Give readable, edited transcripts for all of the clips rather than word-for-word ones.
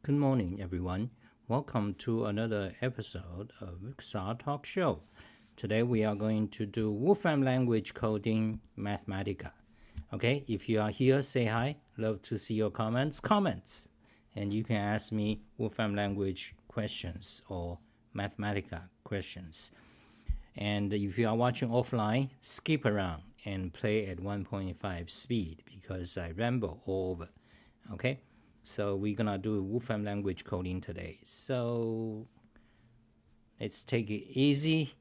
Good morning, everyone. Welcome to another episode of XR Talk Show. Today we are going to do Wolfram language coding Mathematica. Okay, if you are here, say hi. Love to see your comments. And you can ask me Wolfram language questions or Mathematica questions. And if you are watching offline, skip around and play at 1.5 speed because I ramble all over. Okay, so we're gonna do Wolfram language coding today. So let's take it easy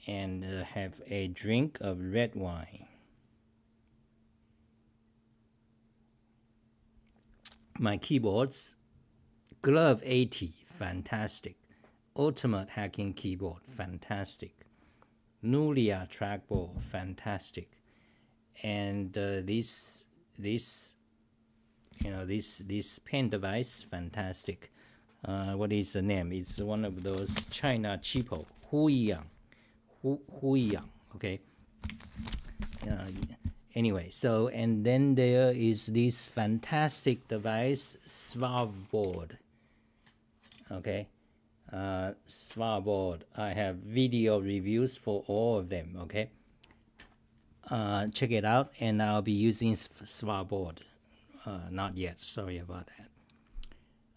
and have a drink of red wine. My keyboards, Glove 80, fantastic. Ultimate hacking keyboard, fantastic. Nulia trackball, fantastic. And this pen device, fantastic. What is the name? It's one of those China cheapo, Huyang, okay. Anyway, so and then there is this fantastic device, Swartboard, okay. Swartboard. I have video reviews for all of them, okay. Check it out, and I'll be using Swartboard. Not yet, sorry about that.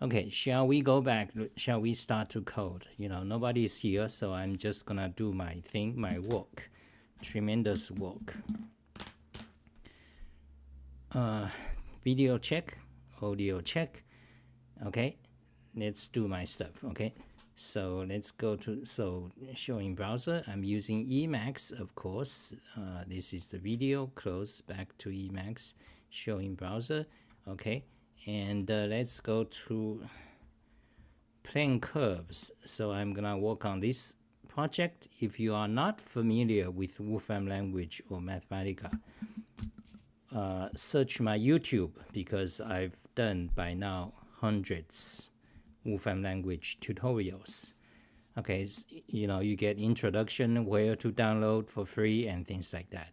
Okay, shall we go back? Shall we start to code? Nobody's here, so I'm just gonna do my thing, my work. Tremendous work. Video check, audio check. Okay, let's do my stuff. Okay, so let's go to showing browser. I'm using Emacs, of course. This is the video. Close back to Emacs. Showing browser. Okay, and let's go to plane curves. So I'm gonna work on this project. If you are not familiar with Wolfram language or Mathematica, search my YouTube because I've done by now hundreds Wolfram language tutorials. Okay, you get introduction, where to download for free, and things like that.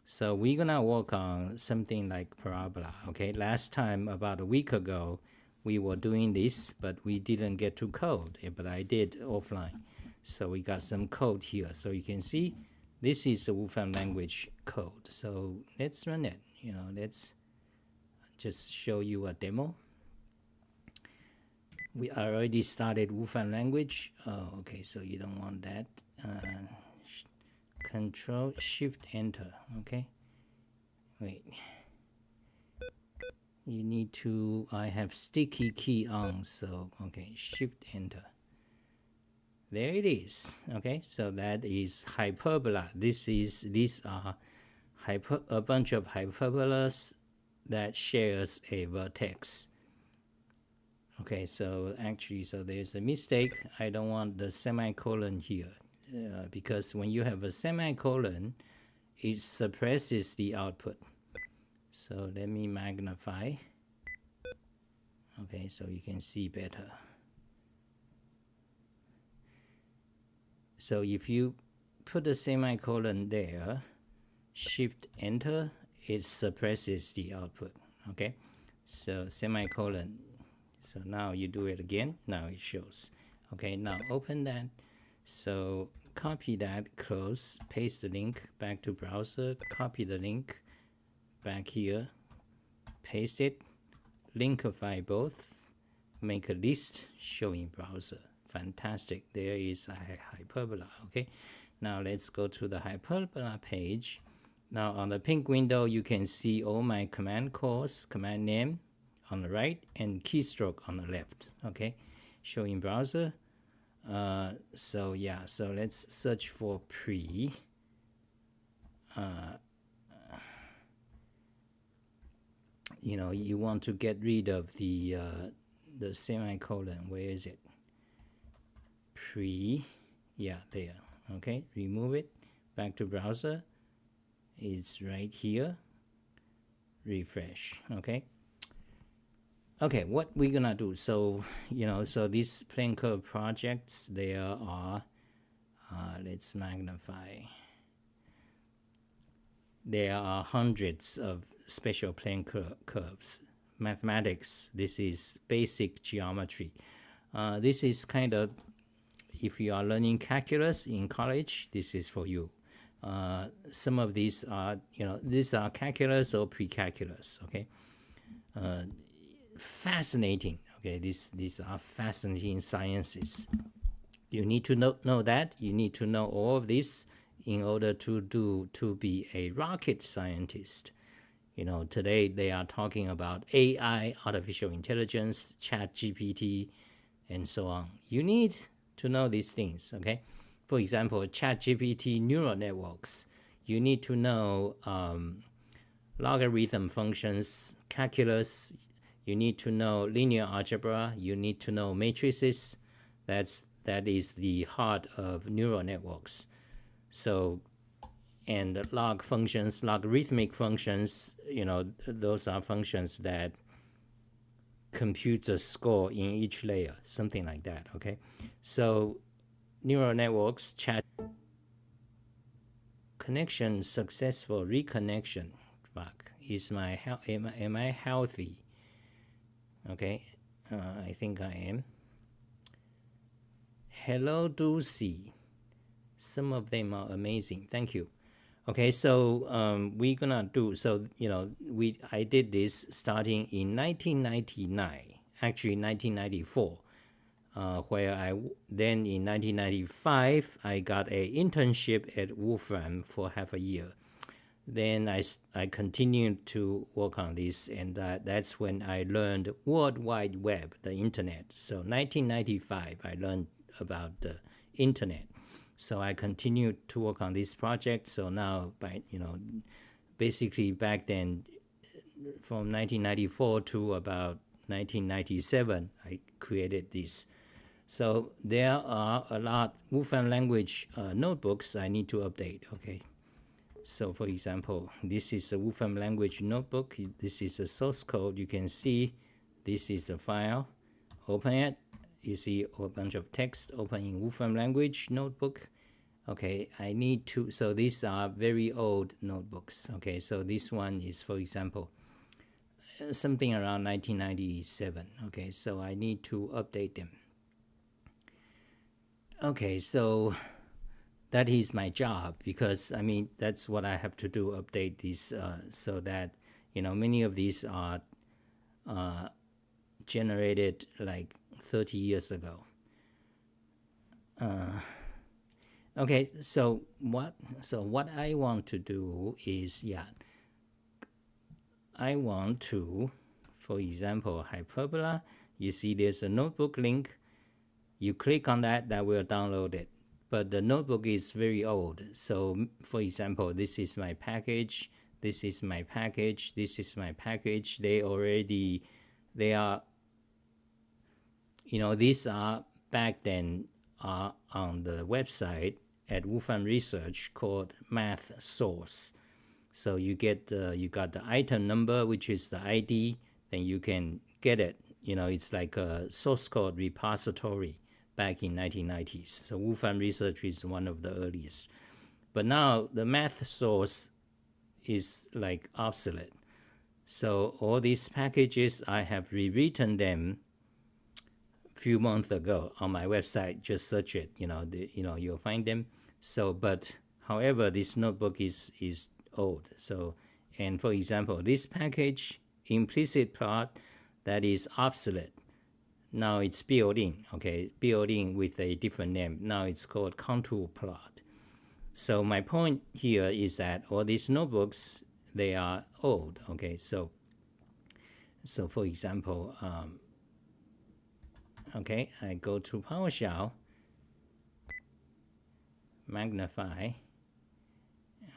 So we're gonna work on something like parabola. Okay, last time, about a week ago, we were doing this, but we didn't get to code. But I did offline. So we got some code here. So you can see this is the Wolfram language code. So let's run it. Let's just show you a demo. We already started Wolfram language. Oh, okay, so you don't want that. Control Shift Enter. Okay, wait. You need to. I have sticky key on, so okay. Shift Enter. There it is. Okay, so that is hyperbola. These are a bunch of hyperbolas that shares a vertex. Okay, so actually, there's a mistake. I don't want the semicolon here because when you have a semicolon, it suppresses the output. So let me magnify. Okay, so you can see better. So if you put a semicolon there, Shift Enter, it suppresses the output. Okay, so semicolon. So now you do it again. Now it shows. Okay, now open that. So copy that, close, paste the link back to browser, copy the link back here, paste it, linkify both, make a list showing browser. Fantastic. There is a hyperbola. Okay, now let's go to the hyperbola page. Now on the pink window, you can see all my command calls, command name on the right and keystroke on the left. Okay, showing browser. So let's search for pre. You want to get rid of the semicolon. Where is it? Pre. Yeah, there. Okay, remove it. Back to browser. It's right here. Refresh. Okay. Okay, what we're gonna do? So these plane curve projects, there are. Let's magnify. There are hundreds of special plane curves mathematics. This is basic geometry. This is kind of, if you are learning calculus in college, this is for you. Some of these are, these are calculus or pre-calculus, okay? Fascinating, okay? These are fascinating sciences. You need to know that. You need to know all of this in order to be a rocket scientist. Today they are talking about AI, artificial intelligence, chat GPT, and so on. You need to know these things, okay? For example, chat GPT neural networks. You need to know logarithm functions, calculus. You need to know linear algebra. You need to know matrices. That is the heart of neural networks. So, and log functions, logarithmic functions, those are functions that compute a score in each layer, something like that, okay? So, neural networks, chat, connection successful, reconnection. Fuck, am I healthy? Okay, I think I am. Hello, Dulcie. Some of them are amazing. Thank you. Okay, so we're gonna do, so I did this starting in 1999, actually 1994, where then in 1995 I got a internship at Wolfram for half a year. Then I continued to work on this, and that's when I learned World Wide Web, the internet. So 1995 I learned about the internet. So I continued to work on this project. So now, basically back then, from 1994 to about 1997, I created this. So there are a lot Wolfram language notebooks I need to update. Okay. So for example, this is a Wolfram language notebook. This is a source code. You can see this is a file. Open it. You see a bunch of text open in Wolfram language notebook. Okay, I need to, so these are very old notebooks. Okay, so this one is, for example, something around 1997. Okay, so I need to update them. Okay, so that is my job, because that's what I have to do, update these, so that many of these are generated like 30 years ago. Okay, so what I want to do is, I want to, for example, hyperbola. You see there's a notebook link. You click on that will download it. But the notebook is very old. So for example, this is my package, this is my package, this is my package. They are, these are back then on the website at Wolfram Research called Math Source. So you got the item number, which is the ID, then you can get it. It's like a source code repository back in 1990s. So Wolfram Research is one of the earliest. But now the math source is like obsolete. So all these packages, I have rewritten them a few months ago on my website. Just search it, you'll find them. So, but however, this notebook is old. So, and for example, this package, implicit plot, that is obsolete. Now it's built in, okay, built in with a different name. Now it's called contour plot. So my point here is that all these notebooks, they are old, okay. So for example, okay, I go to PowerShell, magnify.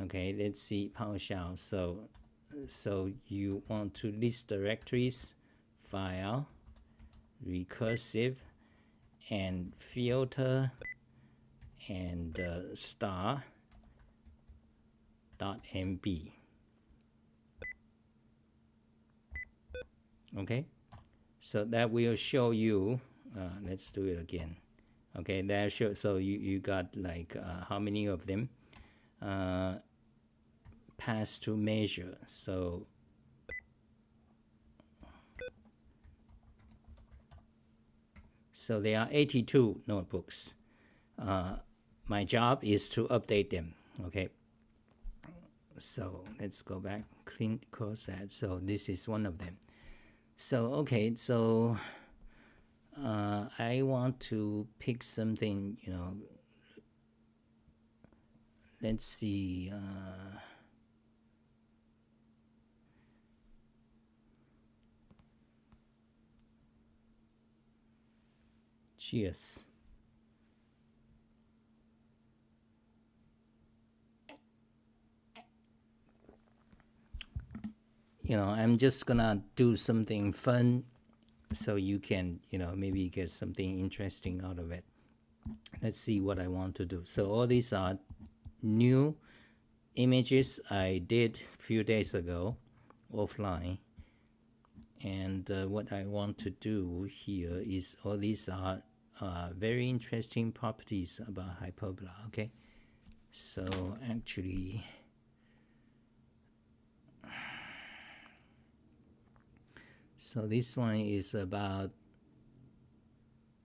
Okay, let's see PowerShell. So you want to list directories, file, recursive, and filter, and star .mb. Okay, so that will show you. Let's do it again. Okay, that shows. So you got like how many of them? Pass to measure. So So there are 82 notebooks. My job is to update them. Okay. So let's go back, close that. So this is one of them. So okay, so I want to pick something, let's see. Cheers. I'm just gonna do something fun so you can, maybe get something interesting out of it. Let's see what I want to do. So all these are new images I did a few days ago offline. And what I want to do here is all these are very interesting properties about hyperbola. Okay, so actually so this one is about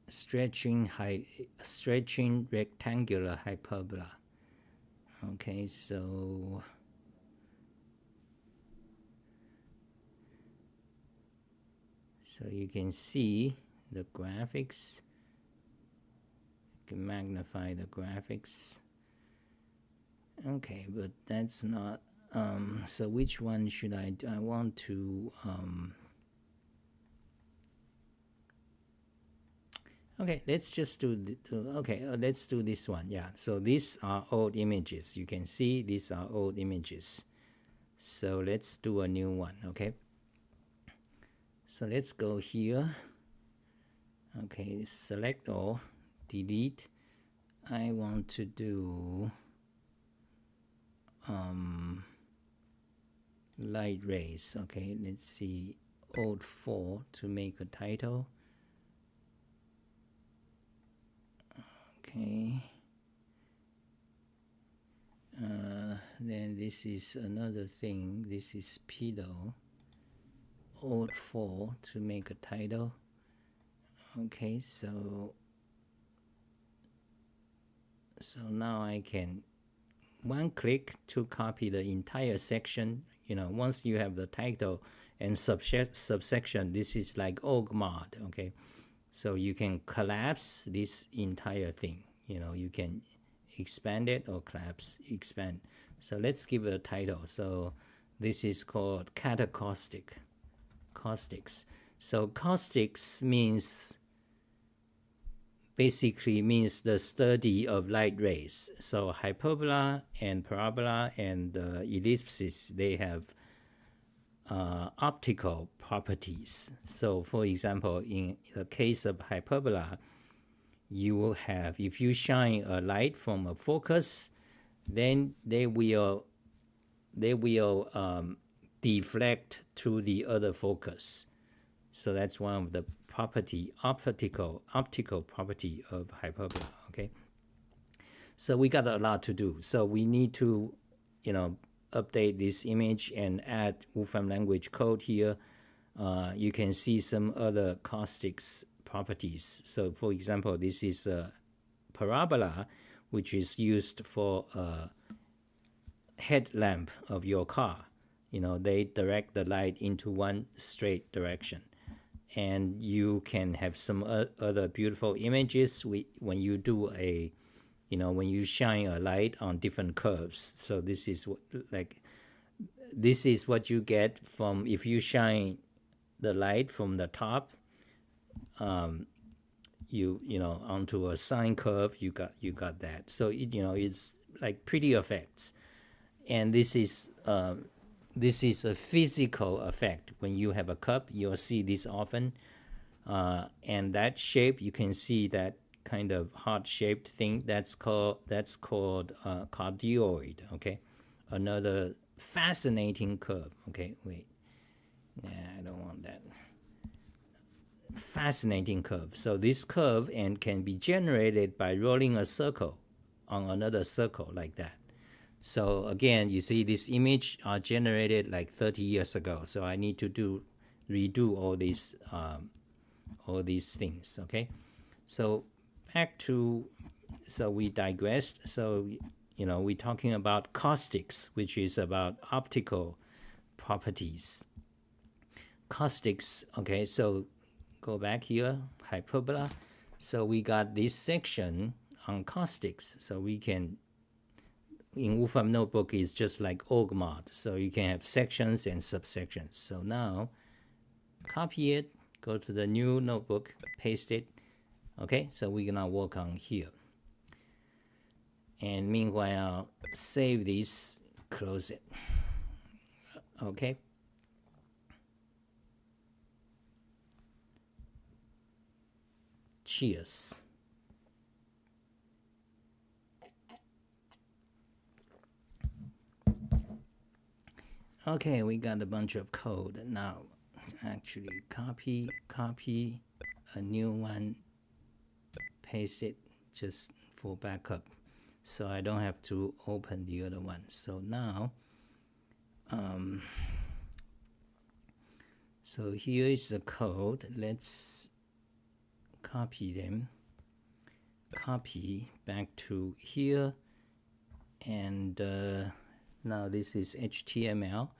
stretching rectangular hyperbola. Okay, so you can see the graphics. You can magnify the graphics. Okay, but that's not so which one should I do? I want to okay, let's just let's do this one. Yeah, so these are old images. You can see these are old images. So let's do a new one. Okay, so let's go here. Okay, select all, delete. I want to do light rays. Okay, let's see, Alt 4 to make a title. Okay, then this is another thing. This is pillow. Alt 4 to make a title. Okay, so now I can one click to copy the entire section. Once you have the title and subsection, this is like org mod. Okay, so you can collapse this entire thing. You can expand it or expand. So let's give it a title. So this is called caustics. So caustics basically means the study of light rays. So hyperbola and parabola and ellipses, they have optical properties. So for example, in the case of hyperbola, you will have, if you shine a light from a focus, then they will deflect to the other focus. So that's one of the optical property of hyperbola. Okay, so we got a lot to do. So we need to update this image and add Wolfram language code here. You can see some other caustics properties. So for example, this is a parabola, which is used for a headlamp of your car. They direct the light into one straight direction. And you can have some other beautiful images when you do when you shine a light on different curves. So this is what you get from if you shine the light from the top, onto a sine curve. You got that. So it's like pretty effects, and this is a physical effect. When you have a cup, you'll see this often, and that shape, you can see that kind of heart-shaped thing. That's called cardioid. Okay, another fascinating curve. Okay, wait, I don't want that. Fascinating curve. So this curve can be generated by rolling a circle on another circle like that. So again, you see this image are generated like 30 years ago. So I need to redo all these things. Okay, So back to, so we digressed. So, we're talking about caustics, which is about optical properties. Caustics, okay, so go back here, hyperbola. So we got this section on caustics. So we can, in Wolfram notebook is just like org-mod. So you can have sections and subsections. So now copy it, go to the new notebook, paste it. Okay, so we're gonna work on here. And meanwhile, save this, close it. Okay. Cheers. Okay, we got a bunch of code. Now, actually copy a new one, paste it just for backup, so I don't have to open the other one. So now, so here is the code. Let's copy them. Copy back to here, and now this is HTML,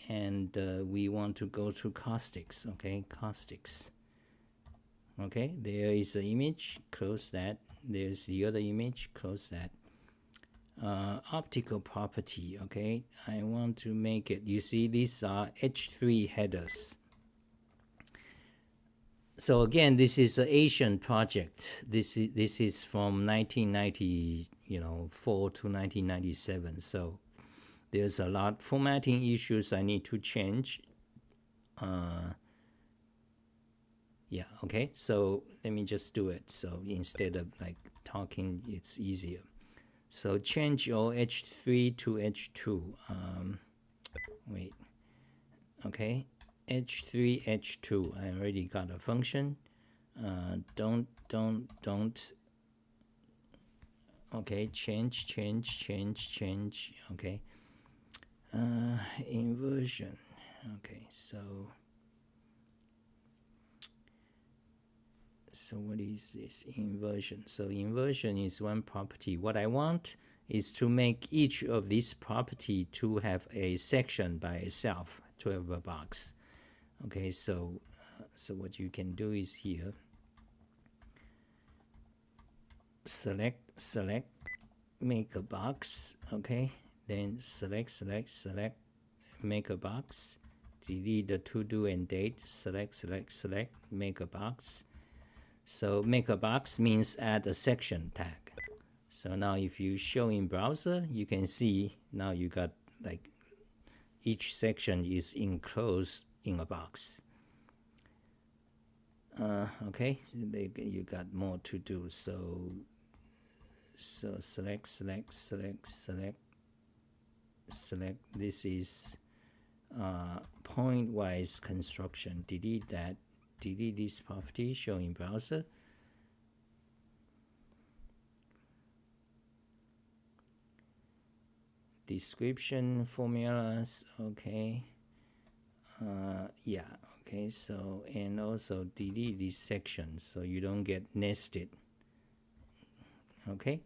and we want to go to caustics. Okay, caustics. Okay, there is the image, close that. There's the other image, close that. Optical property, okay, I want to make it, you see these are H3 headers. So again, this is an Asian project. This is from 1994 to 1997. So there's a lot formatting issues I need to change. Yeah, okay, so let me just do it. So instead of like talking, it's easier. So change your H3 to H2. Wait, okay, H3, H2. I already got a function. Don't. Okay, change. Okay, inversion. Okay, so what is this inversion? So inversion is one property. What I want is to make each of these property to have a section by itself, to have a box. Okay, so what you can do is here, select, make a box. Okay, then select, make a box, delete the to do and date, select, make a box. So make a box means add a section tag. So now if you show in browser, you can see now you got like each section is enclosed in a box. Okay, you got more to do. So select. This is point-wise construction. Delete that. Delete this property, show in browser. Description formulas, okay. Yeah, okay, so, and also delete this section so you don't get nested. Okay,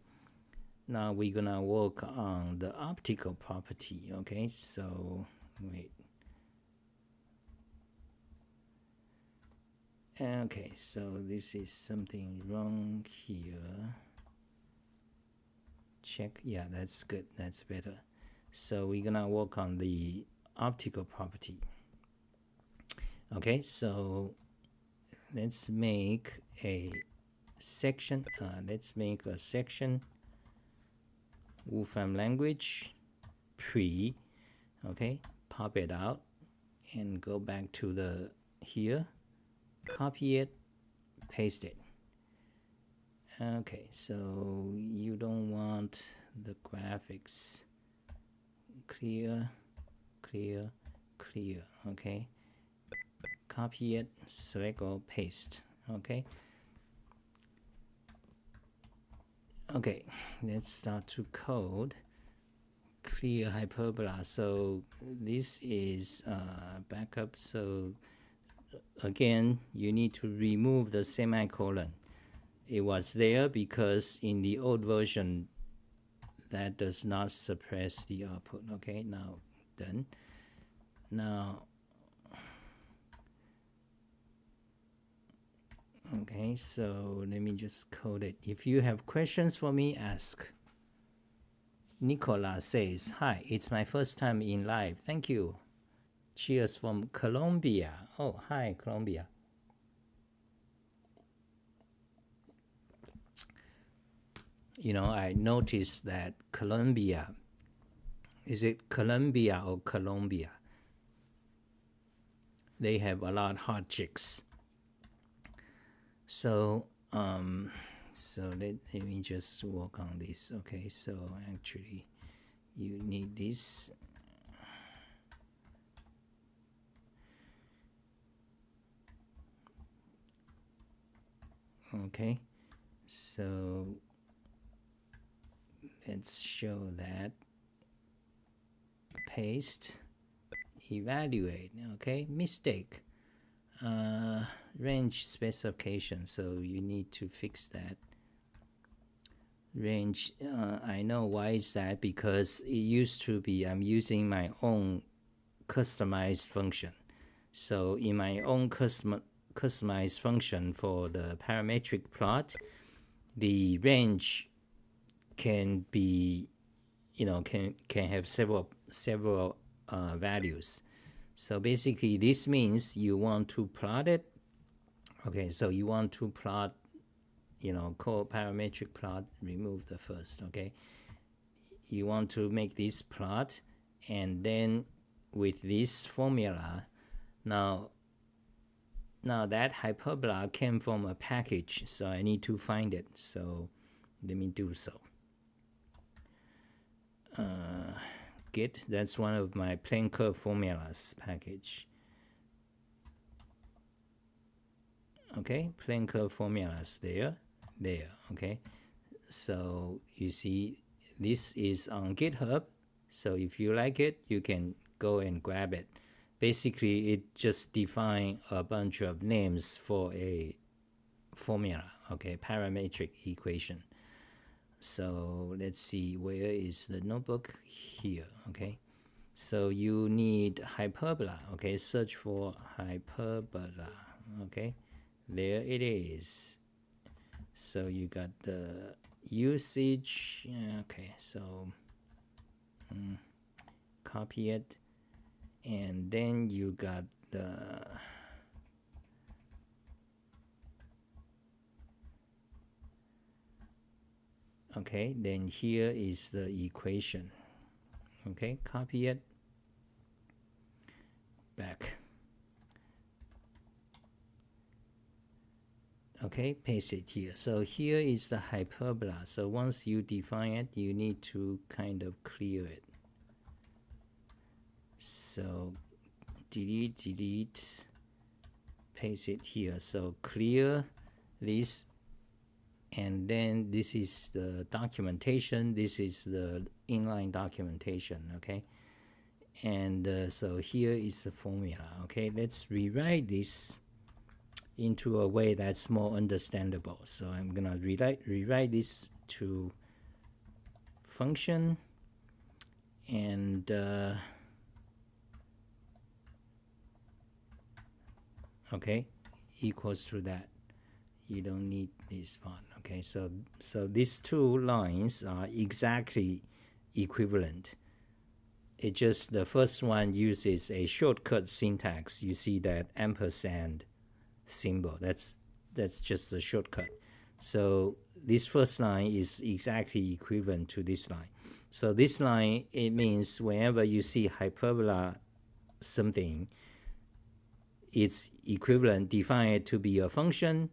now we're gonna work on the optical property. Okay, so wait. Okay, so this is something wrong here. Check, yeah, that's good, that's better. So we're gonna work on the optical property. Okay, so let's make a section. Let's make a section, Wolfram language, pre. Okay, pop it out and go back to the here. Copy it, paste it. Okay, so you don't want the graphics. Clear. Okay, copy it, select or paste. Okay, let's start to code. Clear hyperbola. So this is backup. So again, you need to remove the semicolon. it was there because in the old version that does not suppress the output. Okay, now done. Now, okay, so let me just code it. If you have questions for me, ask. Nicola says, hi, it's my first time in live. Thank you. Cheers from Colombia. Oh, hi, Colombia. You know, I noticed that Colombia, is it Colombia or Colombia? They have a lot of hot chicks. So, so let me just work on this. Okay, so actually, you need this. Okay, so let's show that. Paste, evaluate. Okay, mistake. Range specification, so you need to fix that. Range, I know why is that, because it used to be I'm using my own customized function. So in my own customized function for the parametric plot, the range can be, you know, can have several values. So basically this means you want to plot it. Okay, so you want to plot, you know, parametric plot, remove the first. Okay, you want to make this plot, and then with this formula, now that hyperbola came from a package, so I need to find it. So let me do so. Git, that's one of my plane curve formulas package. Okay, plane curve formulas there. Okay, so you see this is on GitHub, so if you like it, you can go and grab it. Basically, it just defines a bunch of names for a formula. Okay, parametric equation. So let's see, where is the notebook? Here. Okay, so you need hyperbola. Okay, search for hyperbola. Okay, there it is. So you got the usage. Okay, so copy it, and then you got the okay, then here is the equation. Okay, copy it back. Okay, paste it here. So here is the hyperbola. So once you define it, you need to kind of clear it. So delete, paste it here. So clear this, and then this is the documentation. This is the inline documentation. Okay, and so here is the formula. Okay, let's rewrite this into a way that's more understandable. So I'm gonna rewrite this to function, and okay, equals to that. You don't need this part. Okay, so these two lines are exactly equivalent. It just the first one uses a shortcut syntax. You see that ampersand symbol. That's just a shortcut. So this first line is exactly equivalent to this line. So this line, it means whenever you see hyperbola something, it's equivalent, define it to be a function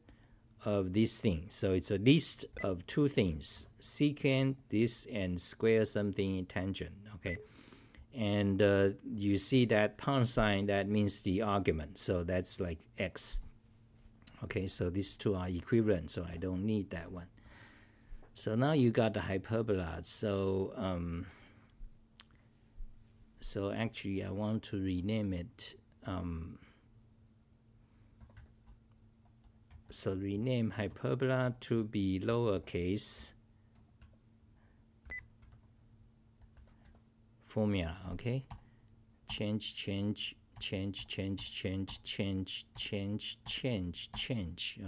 of this thing. So it's a list of two things, secant this and square something tangent. Okay, and you see that pound sign, that means the argument, so that's like x. Okay, so these two are equivalent, so I don't need that one. So now you got the hyperbola. So so actually I want to rename it So rename hyperbola to be lowercase formula, okay? Change,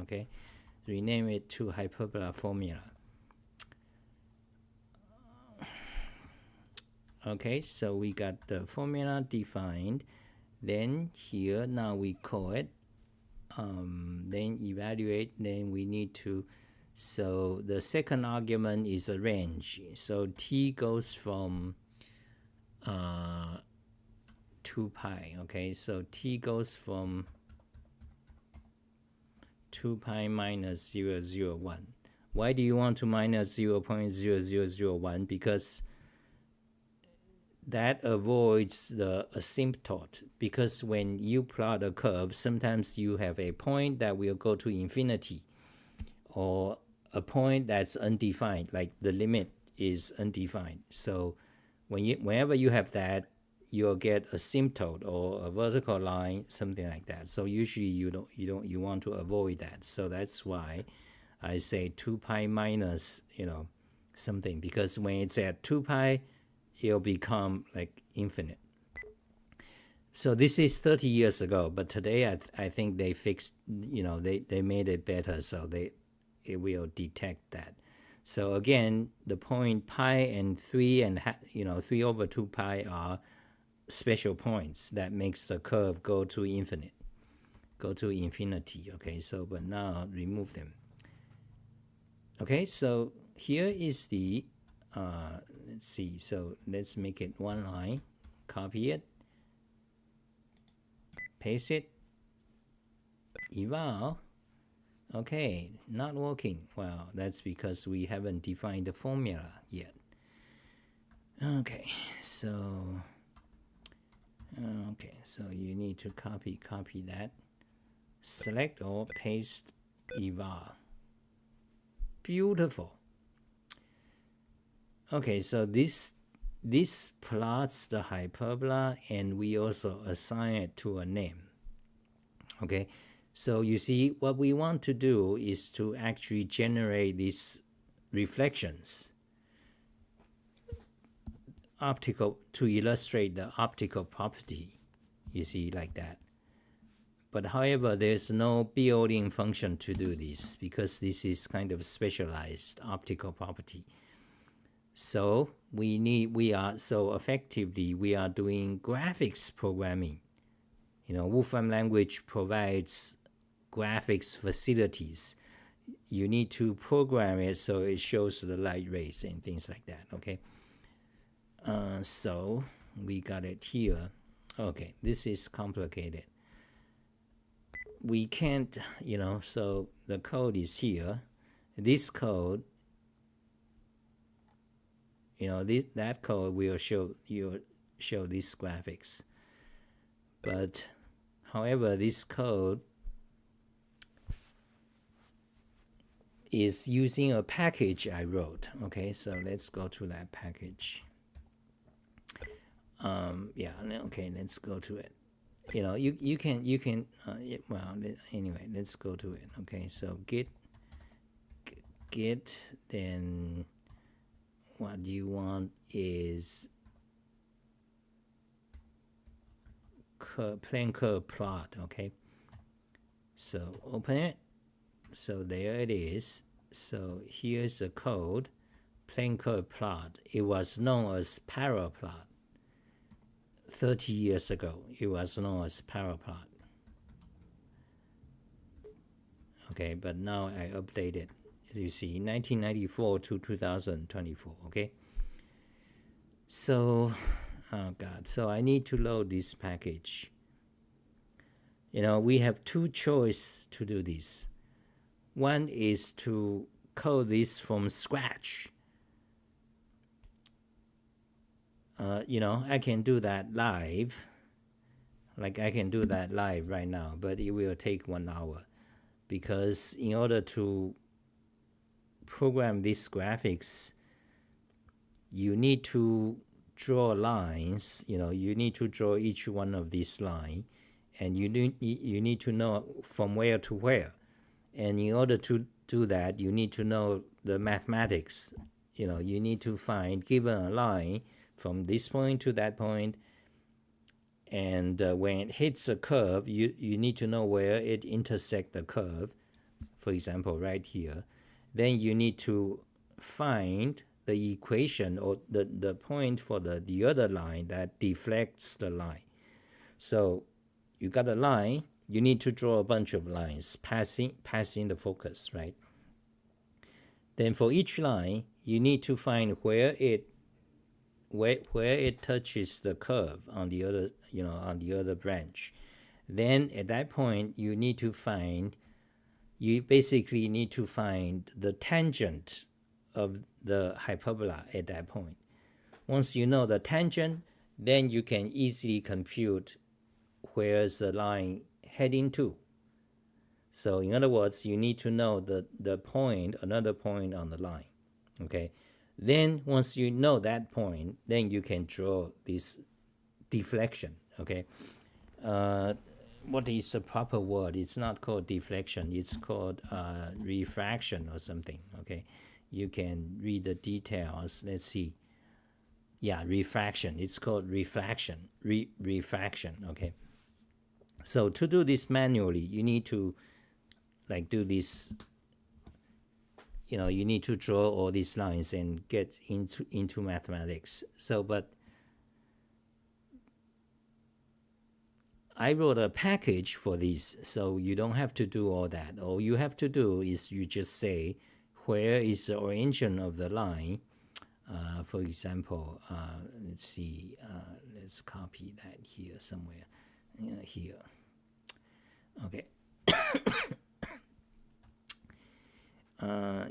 okay? Rename it to hyperbola formula. Okay, so we got the formula defined. Then here, now we call it. Then evaluate, then we need to, so the second argument is a range. So t goes from 2 pi, okay? So t goes from 2 pi minus 0.001. Why do you want to minus 0.0001? Because that avoids the asymptote, because when you plot a curve, sometimes you have a point that will go to infinity or a point that's undefined, like the limit is undefined. So whenever you have that, you'll get a asymptote or a vertical line, something like that. So usually you want to avoid that. So that's why I say 2 pi minus, something, because when it's at 2 pi, it'll become like infinite. So this is 30 years ago, but today I think they fixed, they made it better, so it will detect that. So again, the point pi and 3 and 3 over 2 pi are special points that makes the curve go to infinity. Okay, so but now remove them. Okay, so here is the let's see, so let's make it one line, copy it, paste it, eval. Okay, not working. Well, that's because we haven't defined the formula yet. Okay, so you need to copy that, select or paste eval. Beautiful. Okay, so this plots the hyperbola, and we also assign it to a name. Okay, so you see what we want to do is to actually generate these reflections, optical, to illustrate the optical property, you see, like that. But however, there's no built-in function to do this, because this is kind of specialized optical property. So effectively we are doing graphics programming. Wolfram language provides graphics facilities. You need to program it so it shows the light rays and things like that, okay? So we got it here. Okay, this is complicated. We can't, so the code is here. This code, that code will show these graphics. But however, this code is using a package I wrote. Okay, so let's go to that package. Yeah, okay, let's go to it. You can well, anyway, let's go to it. Okay, so git, then what you want is plane curve plot. Okay, so open it. So there it is. So here's the code, plane curve plot. It was known as paraplot. 30 years ago, it was known as paraplot. Okay, but now I update it. As you see, 1994 to 2024. Okay. So, oh God, so I need to load this package. We have two choices to do this. One is to code this from scratch. I can do that live. Like I can do that live right now, but it will take 1 hour. Because in order to program these graphics, you need to draw lines. You need to draw each one of these lines, and you need to know from where to where. And in order to do that, you need to know the mathematics. You need to find, given a line from this point to that point, and when it hits a curve, you need to know where it intersects the curve. For example, right here. Then you need to find the equation or the point for the other line that deflects the line. So you got a line, you need to draw a bunch of lines passing the focus, right? Then for each line, you need to find where it touches the curve on the other branch. Then at that point, you basically need to find the tangent of the hyperbola at that point. Once you know the tangent, then you can easily compute where's the line heading to. So in other words, you need to know the point, another point on the line. Okay. Then once you know that point, then you can draw this deflection. Okay. What is the proper word? It's not called deflection. It's called refraction or something. Okay. You can read the details. Let's see. Yeah, refraction. It's called reflection. Refraction. Okay. So to do this manually, you need to do this. You need to draw all these lines and get into mathematics. So, but I wrote a package for this, so you don't have to do all that. All you have to do is you just say, where is the origin of the line? For example, let's see, let's copy that here somewhere. Here. Okay.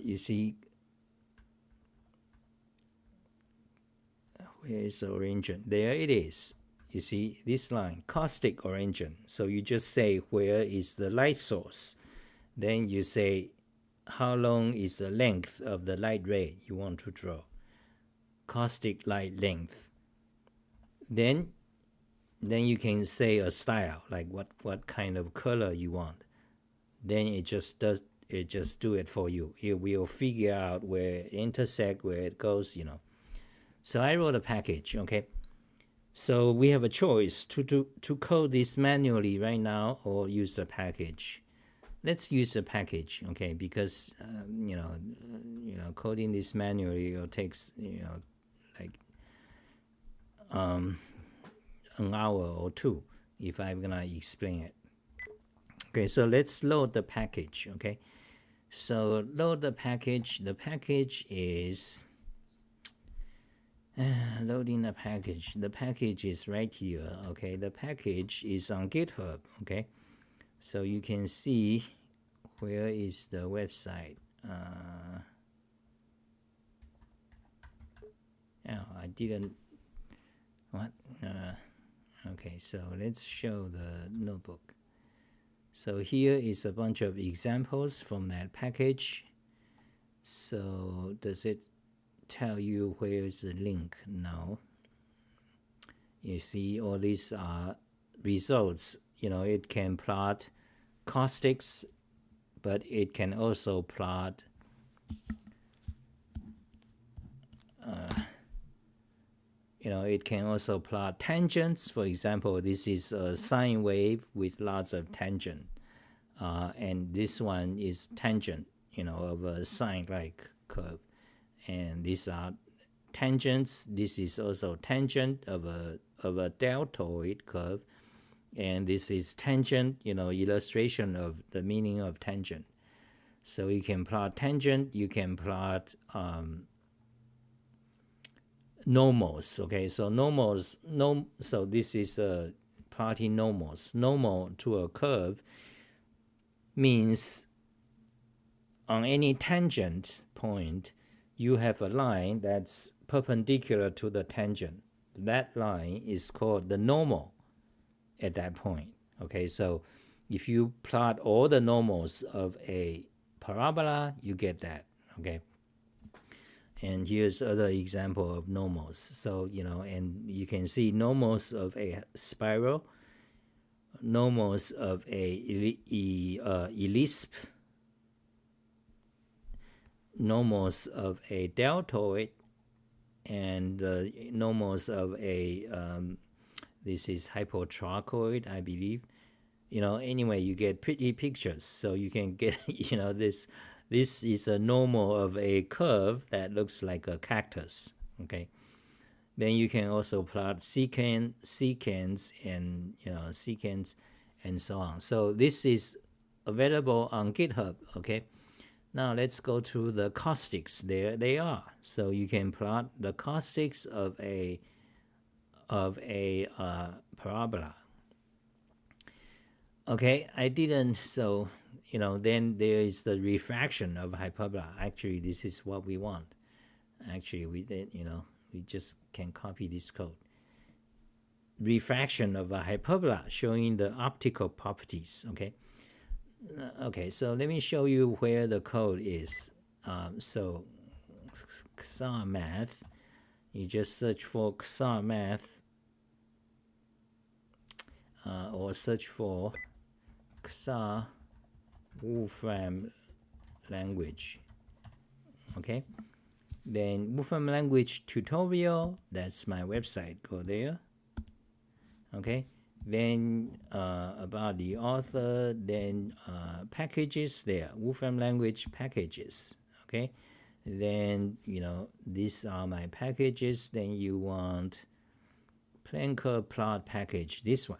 You see, where is the origin? There it is. You see this line, caustic origin. So you just say, where is the light source? Then you say, how long is the length of the light ray you want to draw? Caustic light length. Then you can say a style, like what kind of color you want. Then it just do it for you. It will figure out where it intersect, where it goes, So I wrote a package, okay? So we have a choice to code this manually right now or use the package. Let's use the package, okay? Because coding this manually takes an hour or two if I'm gonna explain it. Okay, so let's load the package. Okay, so load the package. The package is loading the package. The package is right here. Okay, the package is on GitHub. Okay, so you can see where is the website. I didn't. What? Okay, so let's show the notebook. So here is a bunch of examples from that package. So does it tell you where is the link? No. You see all these are results. It can plot caustics, but it can also plot it can also plot tangents. For example, this is a sine wave with lots of tangent, and this one is tangent, of a sine-like curve, and these are tangents. This is also tangent of a deltoid curve, and this is tangent, illustration of the meaning of tangent. So you can plot tangent. You can plot normals. Okay, so normals, so this is plotting normals. Normal to a curve means on any tangent point you have a line that's perpendicular to the tangent. That line is called the normal at that point. Okay, so if you plot all the normals of a parabola, you get that. Okay, and here's other example of normals. So and you can see normals of a spiral, normals of a ellipse, normals of a deltoid and normals of a this is hypotrachoid, I believe. Anyway, you get pretty pictures, so you can get this is a normal of a curve that looks like a cactus. Okay, then you can also plot secants and secants and so on. So this is available on GitHub. Okay, now let's go to the caustics. There they are. So you can plot the caustics of a parabola. Okay, I didn't. So then there is the refraction of hyperbola. Actually, this is what we want. Actually, we did. We just can copy this code. Refraction of a hyperbola showing the optical properties. Okay. Okay, so let me show you where the code is. So XR math, you just search for XR math or search for XR Wolfram language. Okay, then Wolfram language tutorial, that's my website, go there. Okay, then about the author, then packages there, Wolfram language packages. Okay, then these are my packages. Then you want Plancker plot package, this one.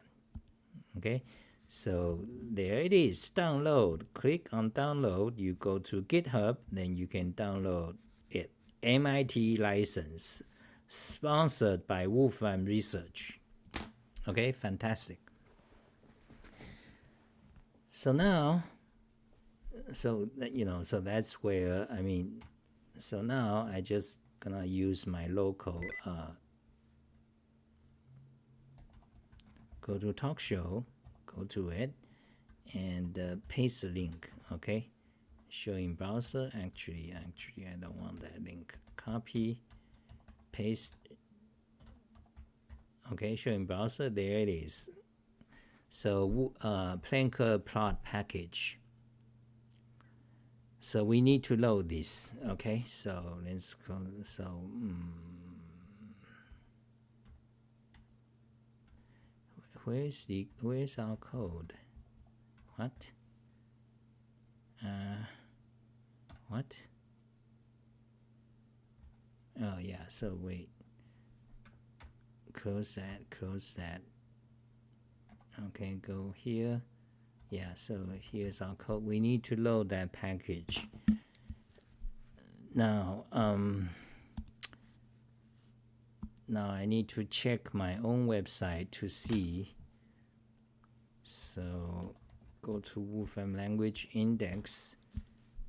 Okay, so there it is, download. Click on download, you go to GitHub, then you can download it. MIT license, sponsored by Wolfram Research. Okay, fantastic. So now, so that's where, so now I just gonna use my local, go to talk show, go to it, and paste the link. Okay, show in browser. Actually, I don't want that link. Copy, paste. Okay, show in browser. There it is. So Plancker plot package. So we need to load this. Okay, so let's go. So where's our code? What? What? Oh yeah. So wait. Close that. Okay, go here. Yeah, so here's our code. We need to load that package. Now I need to check my own website to see. So go to Wolfram language index.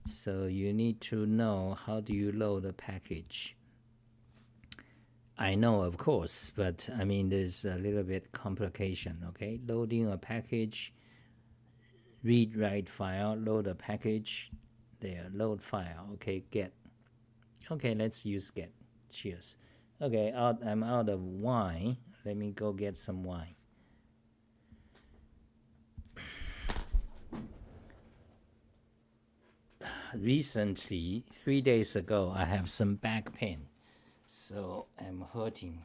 So you need to know how do you load a package. I know, of course, but there's a little bit complication. Okay, loading a package, read write file, load a package, there, load file. Okay, get. Okay, let's use get. Cheers. Okay, I'm out of wine. Let me go get some wine. Recently, 3 days ago, I have some back pain, so I'm hurting.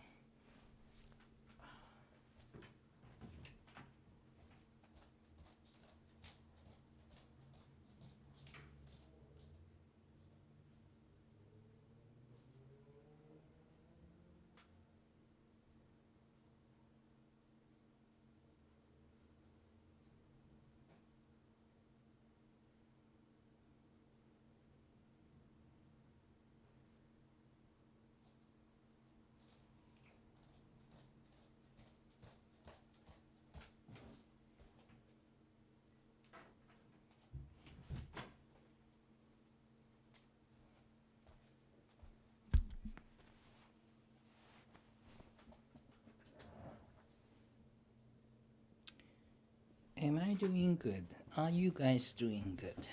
Am I doing good? Are you guys doing good?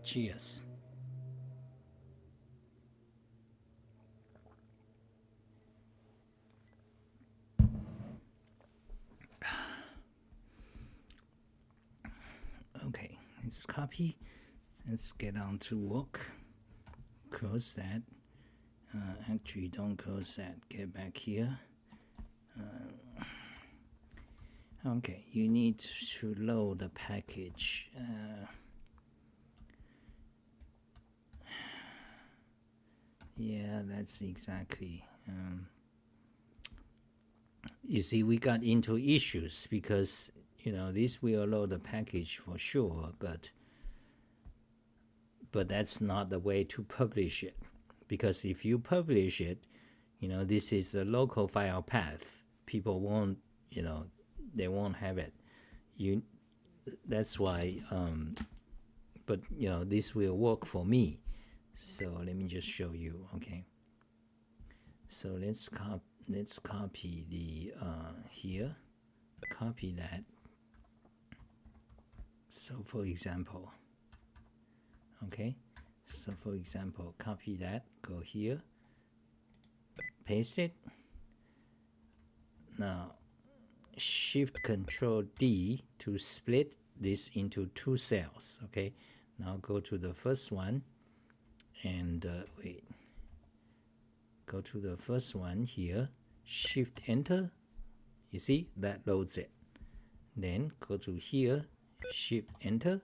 Cheers. let's copy. Let's get on to work. Close that. Actually, don't close that. Get back here. Okay, you need to load the package. Yeah, that's exactly. You see, we got into issues because, this will load the package for sure, but that's not the way to publish it. Because if you publish it, this is a local file path. People won't, they won't have it. That's why, but this will work for me. So let me just show you. Okay. So let's copy the here. Copy that. So for example, okay. So for example, copy that. Go here. Paste it. Now, Shift Control D to split this into 2 cells. Okay. Now go to the first one, and wait. Go to the first one here. Shift Enter. You see that loads it. Then go to here. Shift Enter.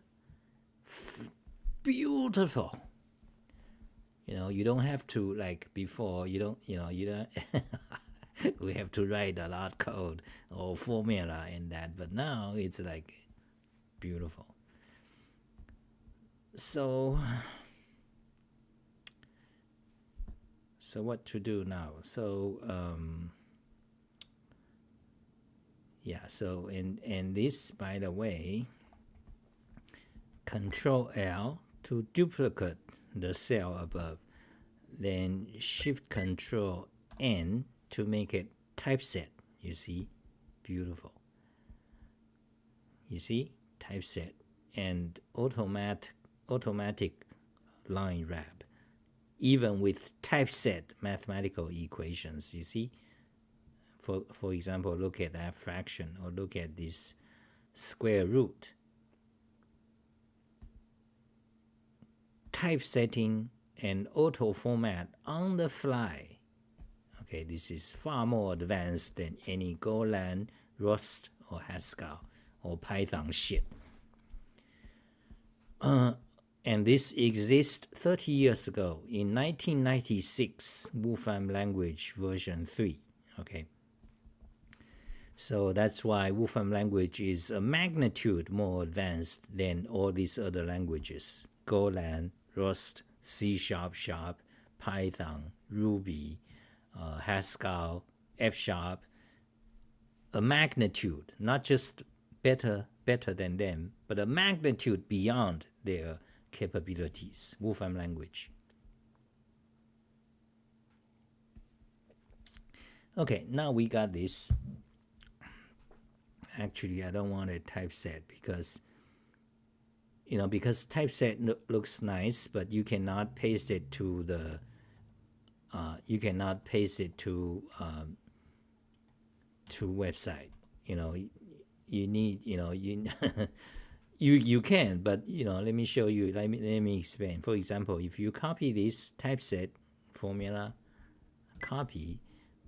Beautiful. You don't have to, like before. You don't. We have to write a lot of code or formula in that, but now it's like beautiful. So what to do now? So yeah. So and this, by the way, Control L to duplicate the cell above, then Shift Control N to make it typeset. You see, beautiful. You see, typeset and automatic line wrap, even with typeset mathematical equations. You see, for example, look at that fraction, or look at this square root. Typesetting and auto format on the fly. Okay, this is far more advanced than any Golang, Rust, or Haskell, or Python shit. And this exists 30 years ago, in 1996, Wolfram language version 3. Okay. So that's why Wolfram language is a magnitude more advanced than all these other languages. Golang, Rust, C#, Python, Ruby, Haskell, F#, a magnitude, not just better than them, but a magnitude beyond their capabilities. Wolfram language. Okay, now we got this. Actually, I don't want a typeset because typeset looks nice, but you cannot paste it to the to website. You need you can, but let me show you. Let me explain. For example, if you copy this typeset formula, copy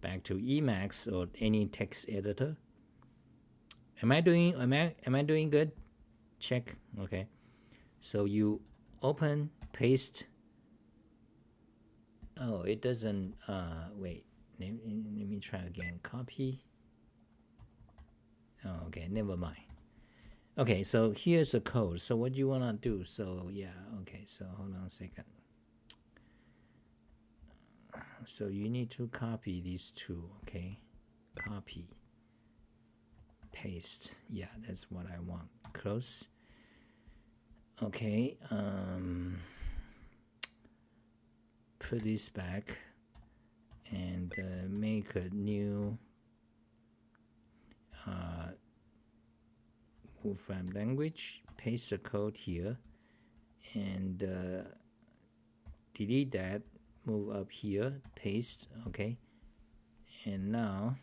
back to Emacs or any text editor. Am I doing good? Check. Okay. So you open, paste. Oh, it doesn't. Wait. Let me try again. Copy. Oh, okay. Never mind. Okay. So here's the code. So what do you wanna do? So yeah. Okay. So hold on a second. So you need to copy these two. Okay. Copy. Paste. Yeah, that's what I want. Close. Okay. Put this back and make a new Wolfram language. Paste the code here and delete that. Move up here. Paste. Okay. And now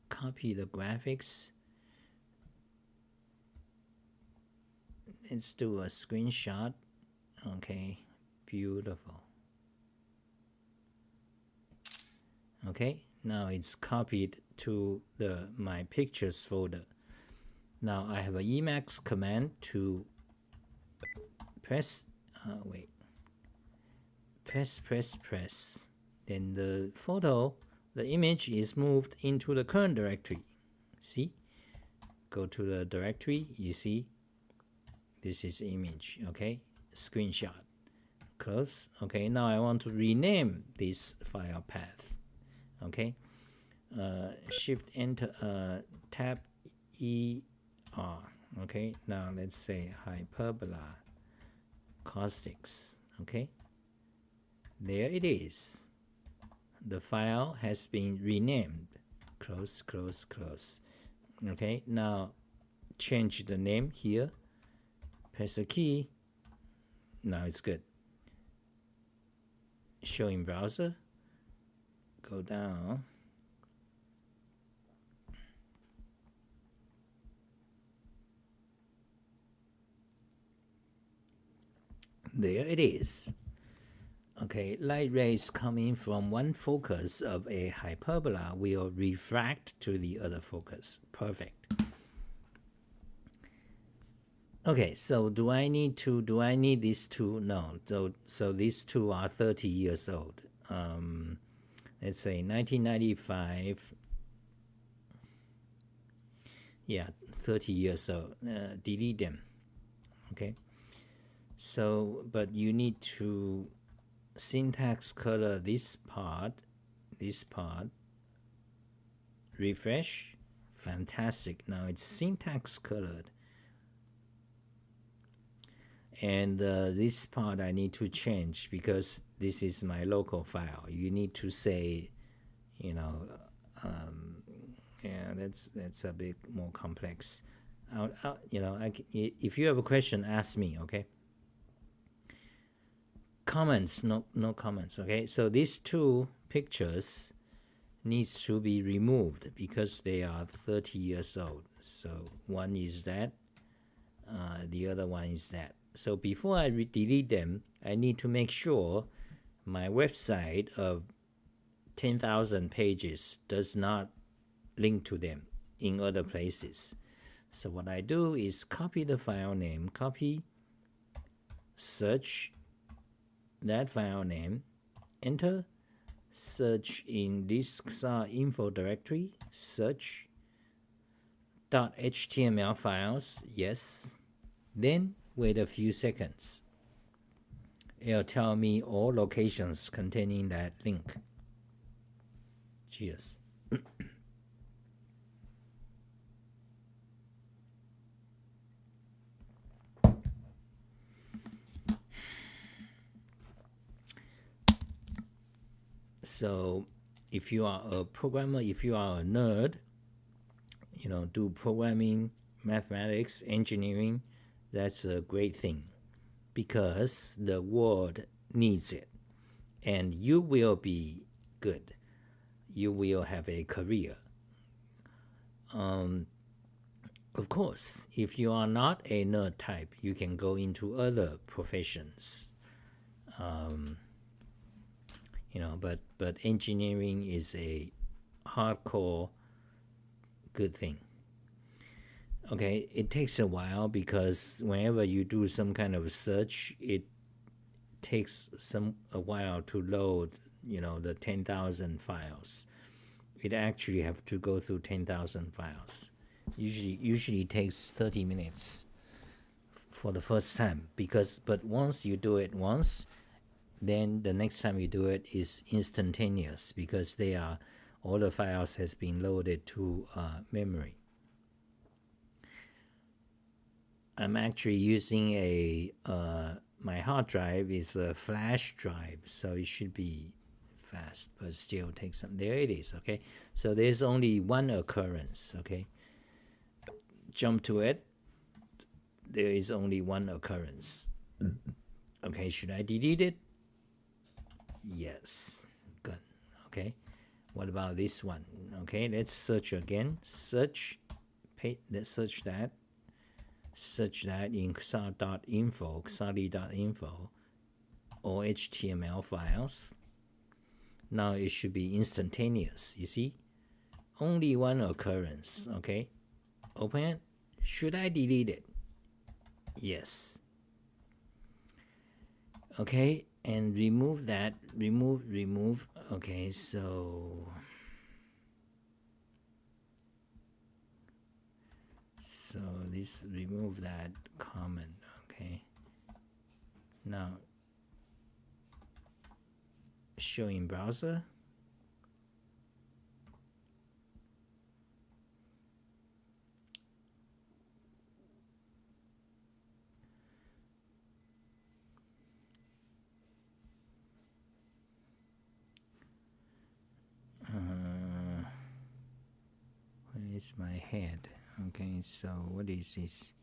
copy the graphics. let's do a screenshot. Okay, beautiful. Okay, now it's copied to my pictures folder. Now I have an Emacs command to press, press. Then the photo, the image is moved into the current directory. See? Go to the directory, you see? This is image, okay? Screenshot. Close. Okay, now I want to rename this file path. Okay? Shift Enter, Tab ER. Okay, now let's say hyperbola caustics. Okay, there it is. The file has been renamed. Close, close, close. Okay, now change the name here. Press the key. Now it's good. Show in browser. Go down. There it is. Okay, light rays coming from one focus of a hyperbola will refract to the other focus. Perfect. Okay, so do I need these two? No. So these two are 30 years old. Let's say 1995. Yeah, 30 years old. Delete them. Okay. So, but you need to syntax color this part, refresh. Fantastic. Now it's syntax colored. And this part I need to change because this is my local file. You need to say, you know, yeah, that's a bit more complex. You know, if you have a question, ask me. Okay. Comments, no comments. Okay, so these two pictures needs to be removed because they are 30 years old. So one is that, the other one is that. So before I delete them, I need to make sure my website of 10,000 pages does not link to them in other places. So what I do is copy the file name, copy, search that file name, enter, search in this XAR info directory, search .html files, yes. Then wait a few seconds. It'll tell me all locations containing that link. Cheers. So if you are a programmer, if you are a nerd, you know, do programming, mathematics, engineering, that's a great thing because the world needs it and you will be good. You will have a career. Of course, if you are not a nerd type, you can go into other professions. You know, but engineering is a hardcore good thing. Okay, it takes a while because whenever you do some kind of search, it takes a while to load, you know, the 10,000 files. It actually have to go through 10,000 files. Usually takes 30 minutes for the first time but once you do it once, then the next time you do it is instantaneous because all the files has been loaded to memory. I'm actually using my hard drive is a flash drive, so it should be fast, but still takes some. There it is. Okay, so there's only one occurrence. Okay, jump to it. There is only one occurrence. Okay, should I delete it? Yes, good. Okay, what about this one? Okay, let's search again. Search that. such that in xar.info, xar.info, or HTML files, now it should be instantaneous. You see, only one occurrence. Okay, open it. Should I delete it? Yes. Okay, and remove that. Remove. Okay, so this, remove that comment. Okay, now show in browser. Where is my head? Okay, so what is this?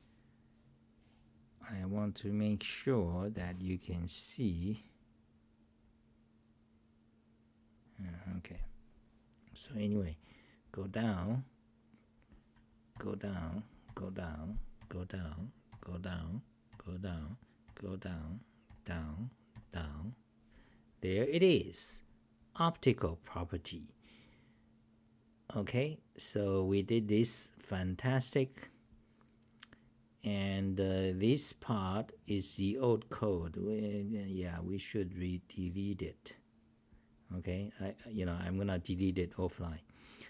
I want to make sure that you can see. Okay, so anyway, go down, go down, go down, go down, go down, go down, go down, down, down. There it is, optical property. Okay, so we did this, fantastic. And this part is the old code. Yeah, we should delete it. Okay, I'm gonna delete it offline.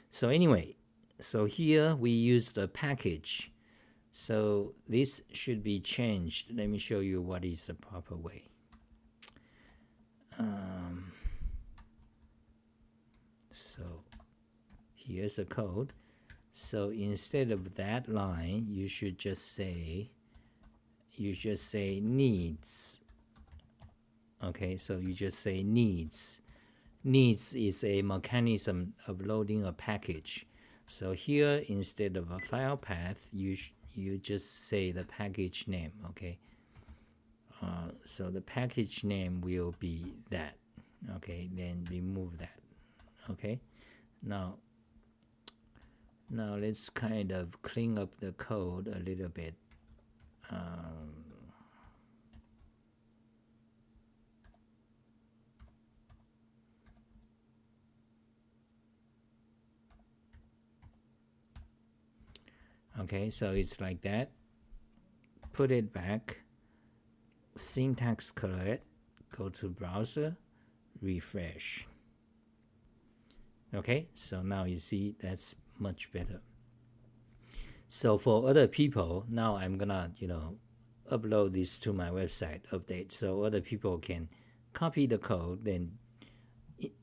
So anyway, so here we use the package. So this should be changed. Let me show you what is the proper way. So here's the code. So instead of that line, you should just say needs. Okay, so you just say needs. Needs is a mechanism of loading a package. So here, instead of a file path, you just say the package name. Okay, so the package name will be that. Okay, then remove that. Okay, now let's kind of clean up the code a little bit. Okay, so it's like that. Put it back. Syntax correct. Go to browser. Refresh. Okay, so now you see that's much better. So for other people, now I'm gonna upload this to my website, update, so other people can copy the code. Then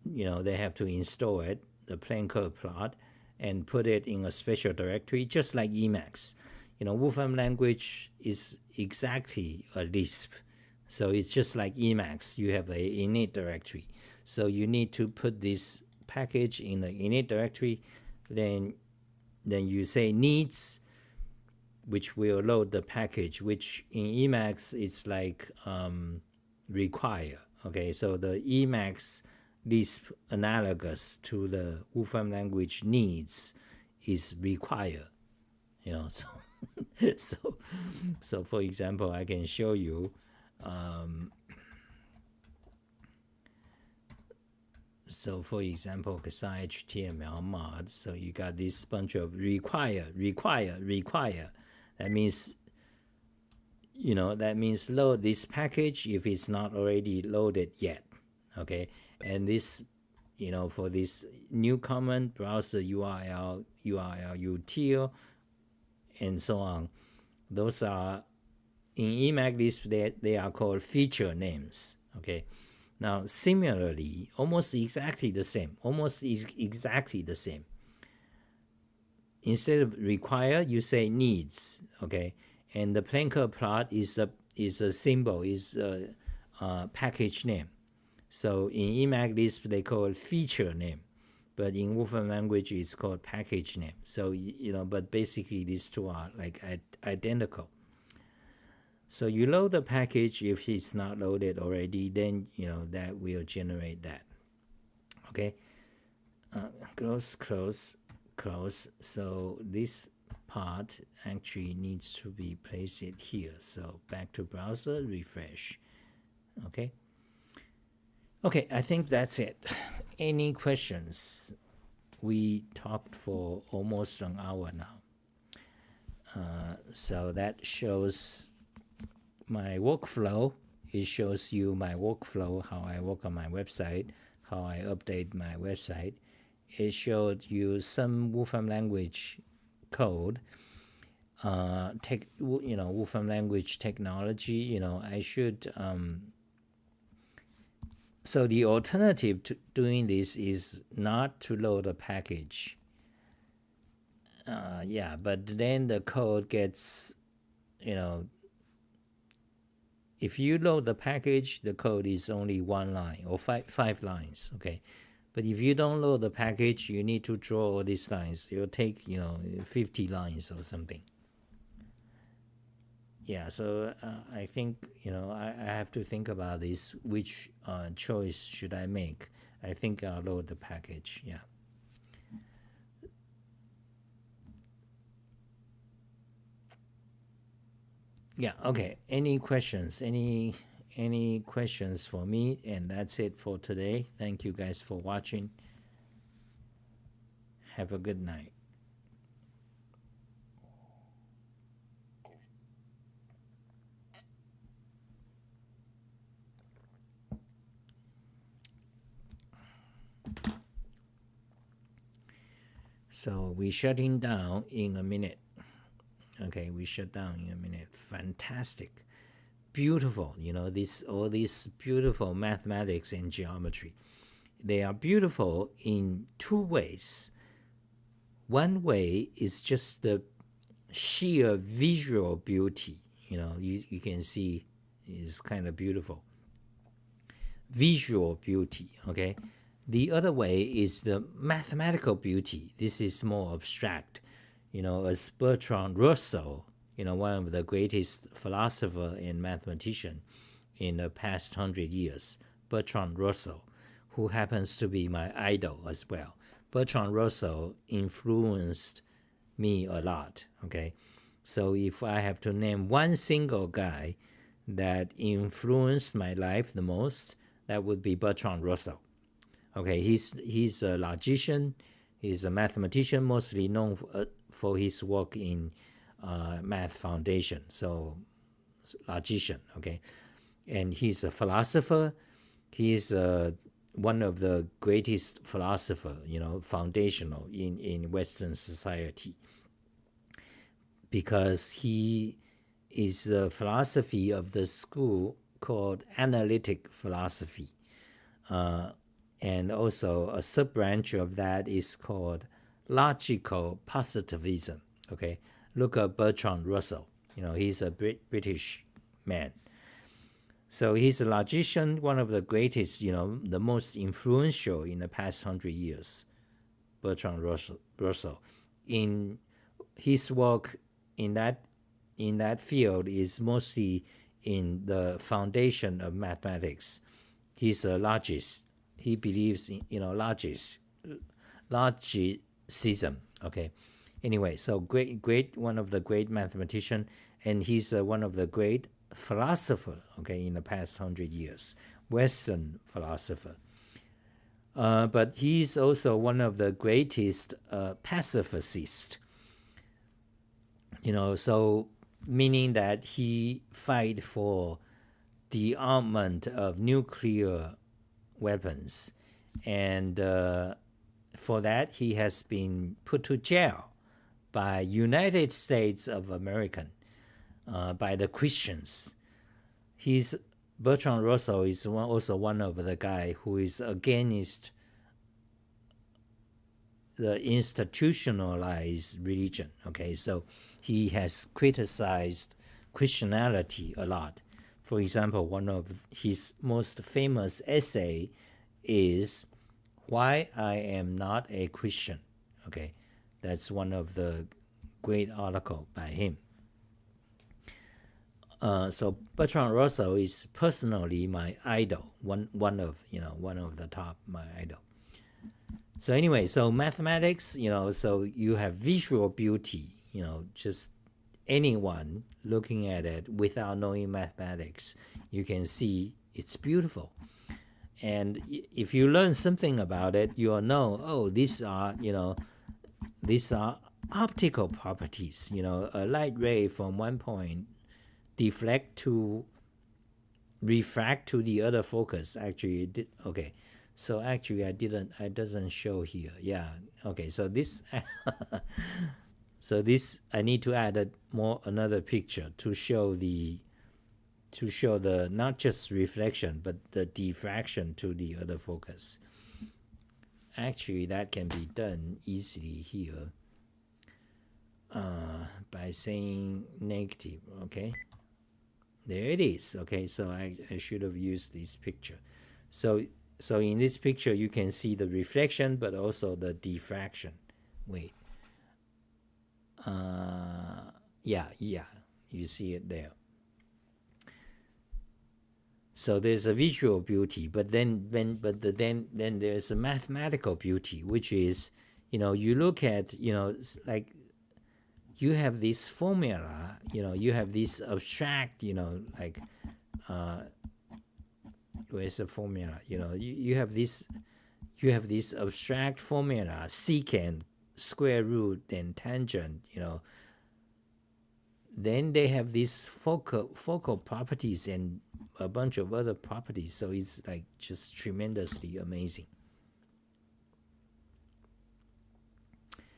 they have to install it, the plain code plot, and put it in a special directory, just like Emacs. Wolfram language is exactly a Lisp, so it's just like Emacs. You have a init directory, so you need to put this package in the init directory. Then you say needs, which will load the package, which in Emacs is like require. Okay, so the Emacs Lisp analogous to the Wolfram language needs is require. So for example, I can show you. So for example, xar HTML mod, so you got this bunch of require. That means, load this package if it's not already loaded yet. Okay, and this, for this new comment, browser URL util, and so on. Those are in Emacs Lisp, they are called feature names. Okay. Now, similarly, almost exactly the same. Instead of require, you say needs. Okay, and the plain code plot is a symbol, is a package name. So in Emacs Lisp, they call it feature name, but in Wolfram language, it's called package name. So but basically these two are like identical. So you load the package. If it's not loaded already, then that will generate that. Okay, close. So this part actually needs to be placed it here. So back to browser, refresh. Okay. Okay, I think that's it. Any questions? We talked for almost an hour now. So that shows my workflow. It shows you my workflow, how I work on my website, how I update my website. It showed you some Wolfram language code, Wolfram language technology. I should. So the alternative to doing this is not to load a package. Yeah, but then the code gets, if you load the package, the code is only one line or five lines, okay? But if you don't load the package, you need to draw all these lines. It'll take, 50 lines or something. Yeah, so I think, I have to think about this, which choice should I make? I think I'll load the package, yeah. Yeah, okay. Any questions? Any questions for me? And that's it for today. Thank you guys for watching. Have a good night. So we're shutting down in a minute. Okay, we shut down in a minute. Fantastic. Beautiful, all these beautiful mathematics and geometry. They are beautiful in two ways. One way is just the sheer visual beauty. You can see it's kind of beautiful. Visual beauty, okay? The other way is the mathematical beauty. This is more abstract. As Bertrand Russell, one of the greatest philosopher and mathematician in the past 100 years, Bertrand Russell, who happens to be my idol as well. Bertrand Russell influenced me a lot, okay? So if I have to name one single guy that influenced my life the most, that would be Bertrand Russell. Okay, he's a logician. He's a mathematician, mostly known for his work in math foundation. So, logician, okay? And he's a philosopher. He's one of the greatest philosopher, foundational in Western society. Because he is the philosophy of the school called analytic philosophy. And also a sub-branch of that is called logical positivism, okay? Look at Bertrand Russell. He's a British man. So he's a logician, one of the greatest, the most influential in the past 100 years, Bertrand Russell. In his work in that field is mostly in the foundation of mathematics. He's a logist. He believes in, logicism, okay? Anyway, so great, one of the great mathematician, and he's one of the great philosopher, okay, in the past 100 years, Western philosopher. But he's also one of the greatest pacificists, so meaning that he fight for the armament of nuclear weapons, and for that he has been put to jail by United States of America, by the Christians. Bertrand Russell is also one of the guy who is against the institutionalized religion, okay? So he has criticized Christianity a lot. For example, one of his most famous essay is Why I Am Not a Christian. Okay, that's one of the great article by him. So Bertrand Russell is personally my idol, one of the top, my idol. So anyway, so mathematics, so you have visual beauty, just anyone looking at it without knowing mathematics, you can see it's beautiful. And if you learn something about it, you'll know, oh, these are optical properties. A light ray from one point refract to the other focus. Actually, it did. Okay, so actually I doesn't show here. Yeah. Okay, so this I need to add another picture to show the not just reflection but the diffraction to the other focus. Actually, that can be done easily here by saying negative. Okay, there it is. Okay, so I should have used this picture. So in this picture you can see the reflection but also the diffraction. Wait, yeah, you see it there. So there's a visual beauty, but then there's a mathematical beauty, which is, you look at, like you have this formula, you have this abstract, like where's the formula? You have this abstract formula, secant, square root, and tangent, then they have these focal properties and a bunch of other properties, so it's like just tremendously amazing.